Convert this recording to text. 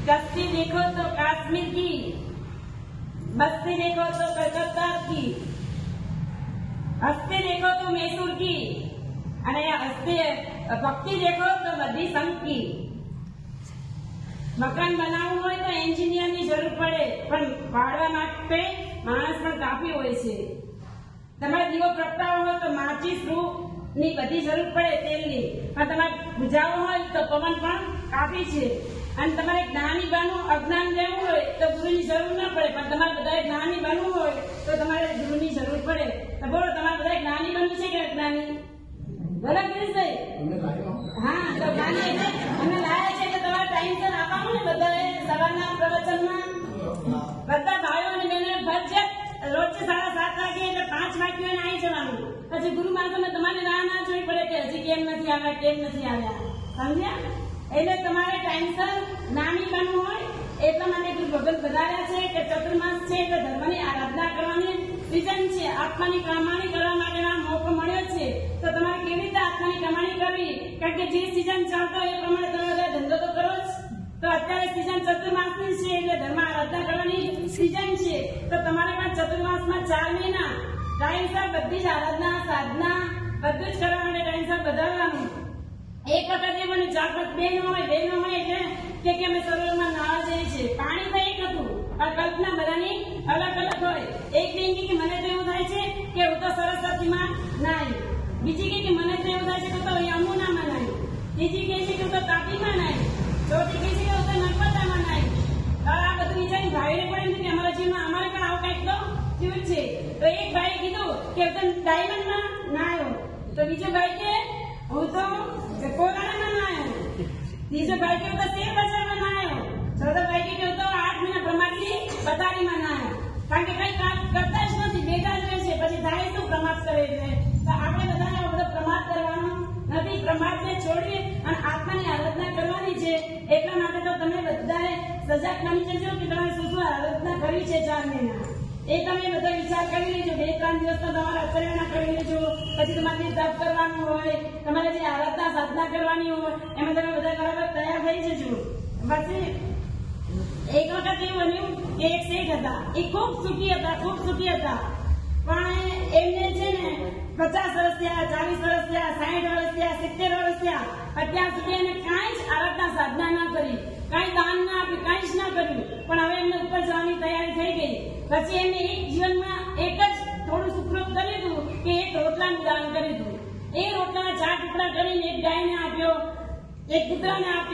कश्ती देखो तो कश्मीर की, बस्ती देखो तो कलकत्ता की, हस्ती देखो तो मैसूर की, અને ભક્તિ દેખો તો બધી સંઘ की। મકાન બનાવવું હોય તો એન્જિનિયરની જરૂર પડે, પણ પાડવા માટે માણસ પણ કાફી હોય છે। તમારે દીવો પ્રગટાવવો હોય તો માચીસ ની બધી જરૂર પડે તેલની, પણ તમારે બુજાવવો હોય તો પવન પણ કાફી છે। અને તમારે જ્ઞાની બનવું અજ્ઞાન રહેવું હોય તો ગુરુની જરૂર ના પડે, પણ તમારે બધા જ્ઞાની બનવું હોય તો તમારે ગુરુની જરૂર પડે। તો બોલો, તમારે બધા જ્ઞાની બનવું છે કે અજ્ઞાની? બોલો ગિરીશભાઈ। હા, તો જ્ઞાની એટલે અમે લાયા છે કે તમારે ટાઈમસર આવવાનું ને બધાએ સવારના પ્રવચનમાં બધા ભાઈઓ અને બહેનો ફરજિયાત રોજ 7:30 વાગે એટલે 5 વાગ્યે આવી જવાનું। પછી ગુરુ મહારાજને તમારે રાહ ના જોવી પડે કે હજી કેમ નથી આવ્યા, કેમ નથી આવ્યા, સમજ્યા? એટલે તમારે ટાઈમસર નાની બનવું હોય એટલા માટે ગુરુ ભગવાન બધાવ્યા છે કે ચતુર્માસ છે એટલે ધર્મની આરાધના કરવાની સિઝન છે, આત્માની કમાણી કરવા માટેનો મોકો મળ્યો છે। તો તમારે કેવી રીતે આત્માની કમાણી કરવી? કારણ કે જે સિઝન ચાલતો હોય એ પ્રમાણે તમે બધા ધંધો તો કરો જ। તો અત્યારે સિઝન ચતુર્માસની છે એટલે ધર્મ આરાધના કરવાની સિઝન છે। તો તમારે પણ ચતુર્માસમાં 4 મહિના ટાઈમસર બધી જ આરાધના સાધના બધું જ કરવા માટે ટાઈમસર બધાવવાનું। એક વખત એ મને 4-5 બહેનો હોય એટલે કે અમે સરોવરમાં નાવા જઈએ છીએ, પાણી તો એક હતું, આ કલ્પના બધાની અલગ અલગ હોય। એક બેન કે મને તો એવું થાય છે કે હું તો સરસ્વતીમાં નાઈ, બીજી કે મને તો એવું થાય છે કે તો યમુનામાં નાઈ, ત્રીજી કહે છે કે હું તો તાપીમાં નાઈ, ચોથી કહે છે કે હું તો નર્મદામાં નાઈ। આ બધું વિચારી ભાઈને પણ એમ કે અમારા જીવનમાં અમારે પણ આવું કંઈક તો થયું છે। તો એક ભાઈએ કીધું કે હું તો ડાયમંડમાં નાયો, તો બીજો ભાઈ કે હું તો કોલાણામાં નાયો, ત્રીજો ભાઈ કે હું તો શેર બજારમાં નાયો, ચોથો ભાઈ કે હું તો 8 મહિના પ્રમાદની બતારીમાં નાયો। કારણ કે કઈ કામ કરતા જ નથી, બેઠા જ રહે છે, પછી થાય શું પ્રમાદ કરે એટલે। તો આપણે બધાને બધો પ્રમાદ કરવાનો નથી, પ્રમાદને છોડી અને આત્માની આરાધના કરવાની છે। એટલા માટે તો તમે બધાએ સજાગ બની જજો કે તમે શું આરાધના કરવી છે 4 મહિના। એ તમે બધા વિચાર કરી લેજો, 2-3 દિવસ તો તમારે અચરણા કરી લેજો, પછી તમારે તપ કરવાનું હોય, તમારે જે આરાધના સાધના કરવાની હોય એમાં તમે બધા બરાબર તૈયાર થઈ જજો। પછી એક વખત એવું બન્યું કે એક શેઠ હતા, એ ખૂબ સુખી હતા, પણ એમને છે ને 50 વર્ષ થયા, 40 વર્ષ થયા, 60 વર્ષ થયા, 70 વર્ષ થયા, અત્યાર સુધી એને કાંઈ જ આરાધના સાધના ના કરી, કાંઈ દાન ના આપ્યું, કાંઈ જ ના કર્યું, પણ હવે એમને ઉપર જવાની તૈયારી થઈ ગઈ। પછી એમને એક જીવનમાં એક જ થોડું સુખરૂપ કર્યું હતું કે એક રોટલાનું દાન કર્યું હતું। એ રોટલાના 4 ટુકડા કરીને એક ગાયને આપ્યો, એક કૂતરાને આપ્યો,